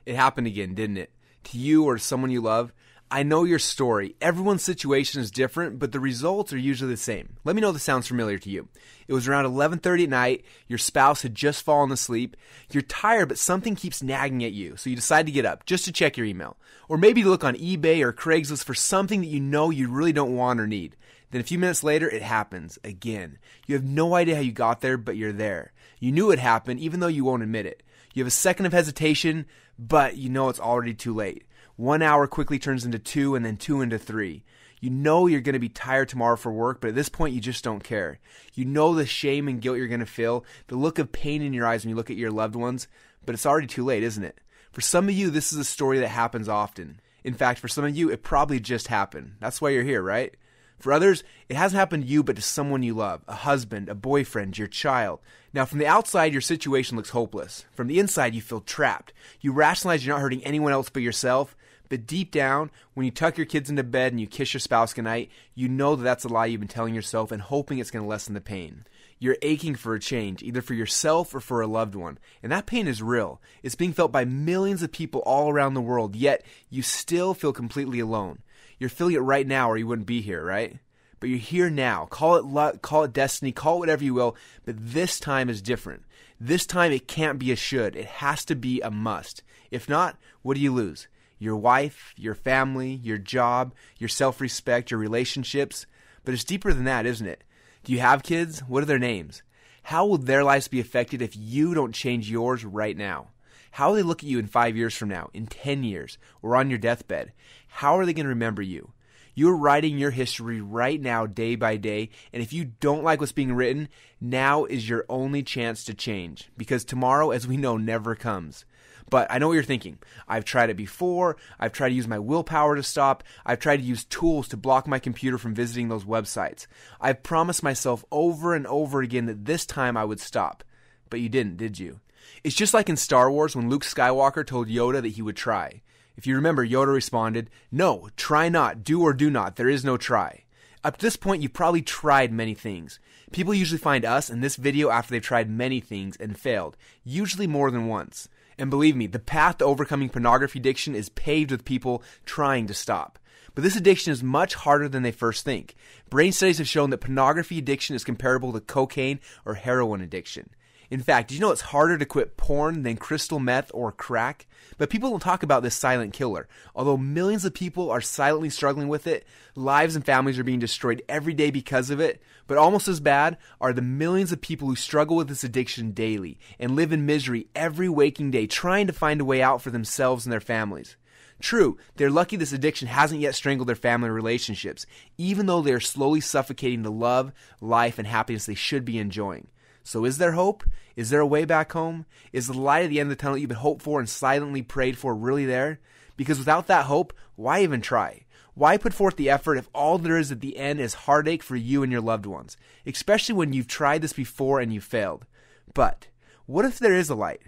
It happened again, didn't it? To you or to someone you love? I know your story. Everyone's situation is different, but the results are usually the same. Let me know if this sounds familiar to you. It was around 11:30 at night. Your spouse had just fallen asleep. You're tired, but something keeps nagging at you, so you decide to get up just to check your email. Or maybe to look on eBay or Craigslist for something that you know you really don't want or need. Then a few minutes later, it happens again. You have no idea how you got there, but you're there. You knew it happened, even though you won't admit it. You have a second of hesitation, but you know it's already too late. 1 hour quickly turns into 2 and then 2 into 3. You know you're going to be tired tomorrow for work, but at this point you just don't care. You know the shame and guilt you're going to feel, the look of pain in your eyes when you look at your loved ones, but it's already too late, isn't it? For some of you, this is a story that happens often. In fact, for some of you, it probably just happened. That's why you're here, right? For others, it hasn't happened to you, but to someone you love, a husband, a boyfriend, your child. Now, from the outside, your situation looks hopeless. From the inside, you feel trapped. You rationalize you're not hurting anyone else but yourself, but deep down, when you tuck your kids into bed and you kiss your spouse goodnight, you know that that's a lie you've been telling yourself and hoping it's going to lessen the pain. You're aching for a change, either for yourself or for a loved one. And that pain is real. It's being felt by millions of people all around the world, yet you still feel completely alone. You're feeling it right now or you wouldn't be here, right? But you're here now. Call it luck, call it destiny, call it whatever you will, but this time is different. This time it can't be a should. It has to be a must. If not, what do you lose? Your wife, your family, your job, your self-respect, your relationships. But it's deeper than that, isn't it? Do you have kids? What are their names? How will their lives be affected if you don't change yours right now? How will they look at you in 5 years from now, in 10 years, or on your deathbed? How are they going to remember you? You're writing your history right now, day by day, and if you don't like what's being written, now is your only chance to change, because tomorrow, as we know, never comes. But I know what you're thinking. I've tried it before. I've tried to use my willpower to stop. I've tried to use tools to block my computer from visiting those websites. I've promised myself over and over again that this time I would stop. But you didn't, did you? It's just like in Star Wars when Luke Skywalker told Yoda that he would try. If you remember, Yoda responded, "No, try not, do or do not, there is no try." Up to this point, you've probably tried many things. People usually find us in this video after they've tried many things and failed, usually more than once. And believe me, the path to overcoming pornography addiction is paved with people trying to stop. But this addiction is much harder than they first think. Brain studies have shown that pornography addiction is comparable to cocaine or heroin addiction. In fact, did you know it's harder to quit porn than crystal meth or crack? But people don't talk about this silent killer. Although millions of people are silently struggling with it, lives and families are being destroyed every day because of it. But almost as bad are the millions of people who struggle with this addiction daily and live in misery every waking day trying to find a way out for themselves and their families. True, they're lucky this addiction hasn't yet strangled their family relationships, even though they are slowly suffocating the love, life, and happiness they should be enjoying. So is there hope? Is there a way back home? Is the light at the end of the tunnel you've been hoped for and silently prayed for really there? Because without that hope, why even try? Why put forth the effort if all there is at the end is heartache for you and your loved ones? Especially when you've tried this before and you failed. But what if there is a light?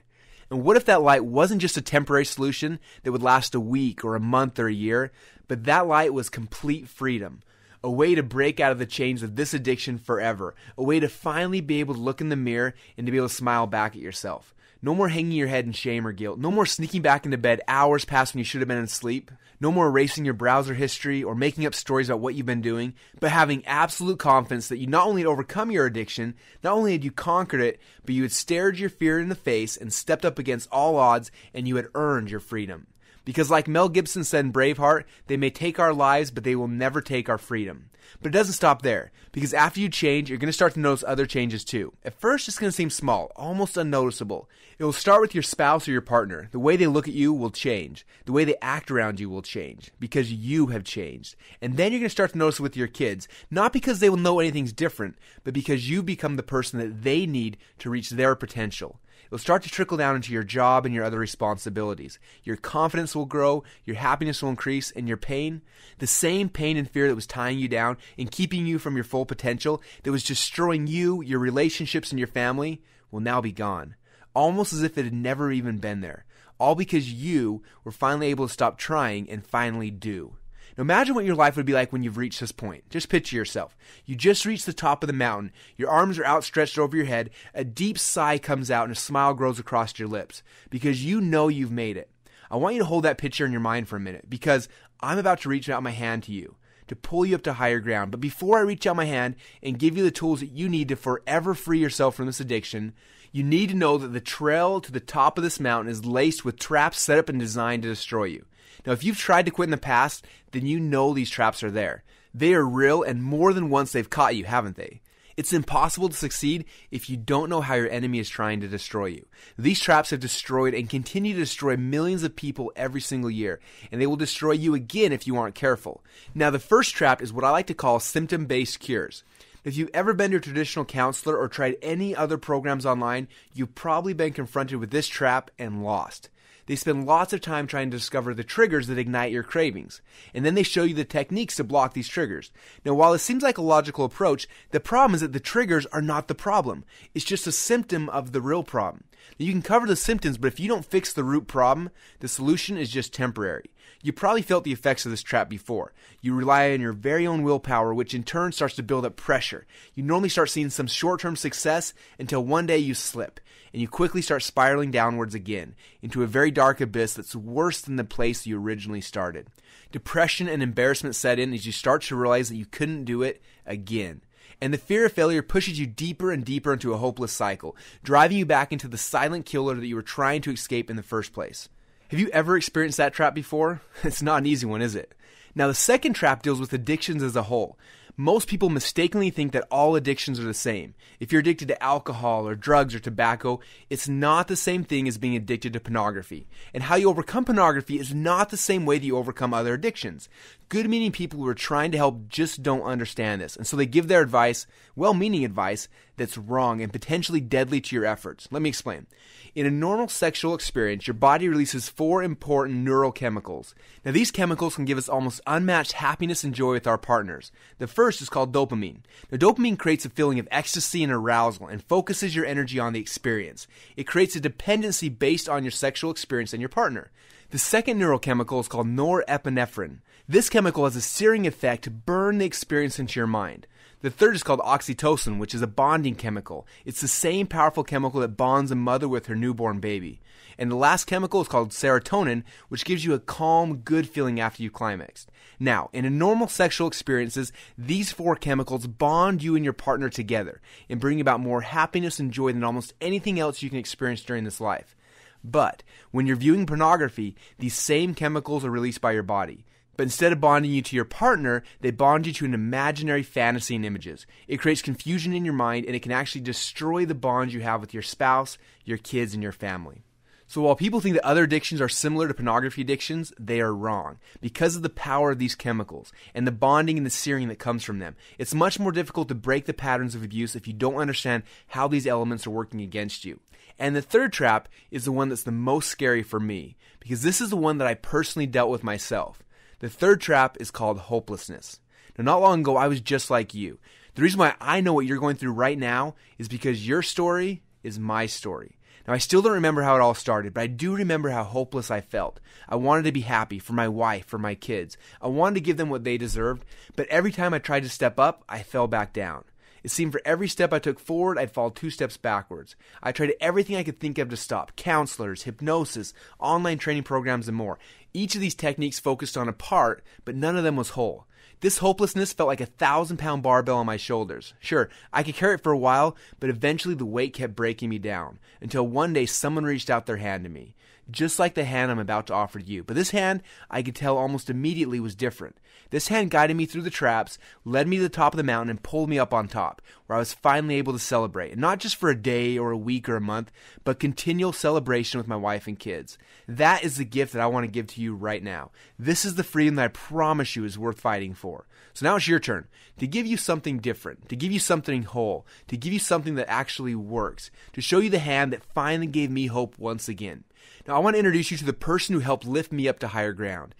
And what if that light wasn't just a temporary solution that would last a week or a month or a year, but that light was complete freedom? A way to break out of the chains of this addiction forever. A way to finally be able to look in the mirror and to be able to smile back at yourself. No more hanging your head in shame or guilt. No more sneaking back into bed hours past when you should have been asleep. No more erasing your browser history or making up stories about what you've been doing, but having absolute confidence that you not only had overcome your addiction, not only had you conquered it, but you had stared your fear in the face and stepped up against all odds and you had earned your freedom. Because like Mel Gibson said in Braveheart, they may take our lives, but they will never take our freedom. But it doesn't stop there, because after you change, you're going to start to notice other changes too. At first, it's going to seem small, almost unnoticeable. It will start with your spouse or your partner. The way they look at you will change. The way they act around you will change, because you have changed. And then you're going to start to notice it with your kids, not because they will know anything's different, but because you become the person that they need to reach their potential. It'll start to trickle down into your job and your other responsibilities. Your confidence will grow, your happiness will increase, and your pain, the same pain and fear that was tying you down and keeping you from your full potential, that was destroying you, your relationships, and your family, will now be gone. Almost as if it had never even been there. All because you were finally able to stop trying and finally do. Now imagine what your life would be like when you've reached this point. Just picture yourself. You just reached the top of the mountain. Your arms are outstretched over your head. A deep sigh comes out and a smile grows across your lips because you know you've made it. I want you to hold that picture in your mind for a minute because I'm about to reach out my hand to you to pull you up to higher ground. But before I reach out my hand and give you the tools that you need to forever free yourself from this addiction, you need to know that the trail to the top of this mountain is laced with traps set up and designed to destroy you. Now, if you've tried to quit in the past, then you know these traps are there. They are real, and more than once they've caught you, haven't they? It's impossible to succeed if you don't know how your enemy is trying to destroy you. These traps have destroyed and continue to destroy millions of people every single year, and they will destroy you again if you aren't careful. Now, the first trap is what I like to call symptom-based cures. If you've ever been to a traditional counselor or tried any other programs online, you've probably been confronted with this trap and lost. They spend lots of time trying to discover the triggers that ignite your cravings, and then they show you the techniques to block these triggers. Now, while it seems like a logical approach, the problem is that the triggers are not the problem. It's just a symptom of the real problem. You can cover the symptoms, but if you don't fix the root problem, the solution is just temporary. You probably felt the effects of this trap before. You rely on your very own willpower, which in turn starts to build up pressure. You normally start seeing some short-term success until one day you slip, and you quickly start spiraling downwards again into a very dark abyss that's worse than the place you originally started. Depression and embarrassment set in as you start to realize that you couldn't do it again. And the fear of failure pushes you deeper and deeper into a hopeless cycle, driving you back into the silent killer that you were trying to escape in the first place. Have you ever experienced that trap before? It's not an easy one, is it? Now, the second trap deals with addictions as a whole. Most people mistakenly think that all addictions are the same. If you're addicted to alcohol or drugs or tobacco, it's not the same thing as being addicted to pornography. And how you overcome pornography is not the same way that you overcome other addictions. Good-meaning people who are trying to help just don't understand this. And so they give their advice, well-meaning advice, that's wrong and potentially deadly to your efforts. Let me explain. In a normal sexual experience, your body releases 4 important neurochemicals. Now, these chemicals can give us almost unmatched happiness and joy with our partners. The first is called dopamine. Now, dopamine creates a feeling of ecstasy and arousal and focuses your energy on the experience. It creates a dependency based on your sexual experience and your partner. The second neurochemical is called norepinephrine. This chemical has a searing effect to burn the experience into your mind. The third is called oxytocin, which is a bonding chemical. It's the same powerful chemical that bonds a mother with her newborn baby. And the last chemical is called serotonin, which gives you a calm, good feeling after you climaxed. Now, in a normal sexual experiences, these 4 chemicals bond you and your partner together and bring about more happiness and joy than almost anything else you can experience during this life. But when you're viewing pornography, these same chemicals are released by your body. But instead of bonding you to your partner, they bond you to an imaginary fantasy and images. It creates confusion in your mind, and it can actually destroy the bonds you have with your spouse, your kids, and your family. So while people think that other addictions are similar to pornography addictions, they are wrong. Because of the power of these chemicals and the bonding and the searing that comes from them, it's much more difficult to break the patterns of abuse if you don't understand how these elements are working against you. And the third trap is the one that's the most scary for me, because this is the one that I personally dealt with myself. The third trap is called hopelessness. Now, not long ago, I was just like you. The reason why I know what you're going through right now is because your story is my story. Now, I still don't remember how it all started, but I do remember how hopeless I felt. I wanted to be happy for my wife, for my kids. I wanted to give them what they deserved, but every time I tried to step up, I fell back down. It seemed for every step I took forward, I'd fall 2 steps backwards. I tried everything I could think of to stop. Counselors, hypnosis, online training programs, and more. Each of these techniques focused on a part, but none of them was whole. This hopelessness felt like a 1,000-pound barbell on my shoulders. Sure, I could carry it for a while, but eventually the weight kept breaking me down, until one day someone reached out their hand to me. Just like the hand I'm about to offer to you. But this hand, I could tell almost immediately was different. This hand guided me through the traps, led me to the top of the mountain, and pulled me up on top, where I was finally able to celebrate. And not just for a day or a week or a month, but continual celebration with my wife and kids. That is the gift that I want to give to you right now. This is the freedom that I promise you is worth fighting for. So now it's your turn to give you something different, to give you something whole, to give you something that actually works, to show you the hand that finally gave me hope once again. Now, I want to introduce you to the person who helped lift me up to higher ground.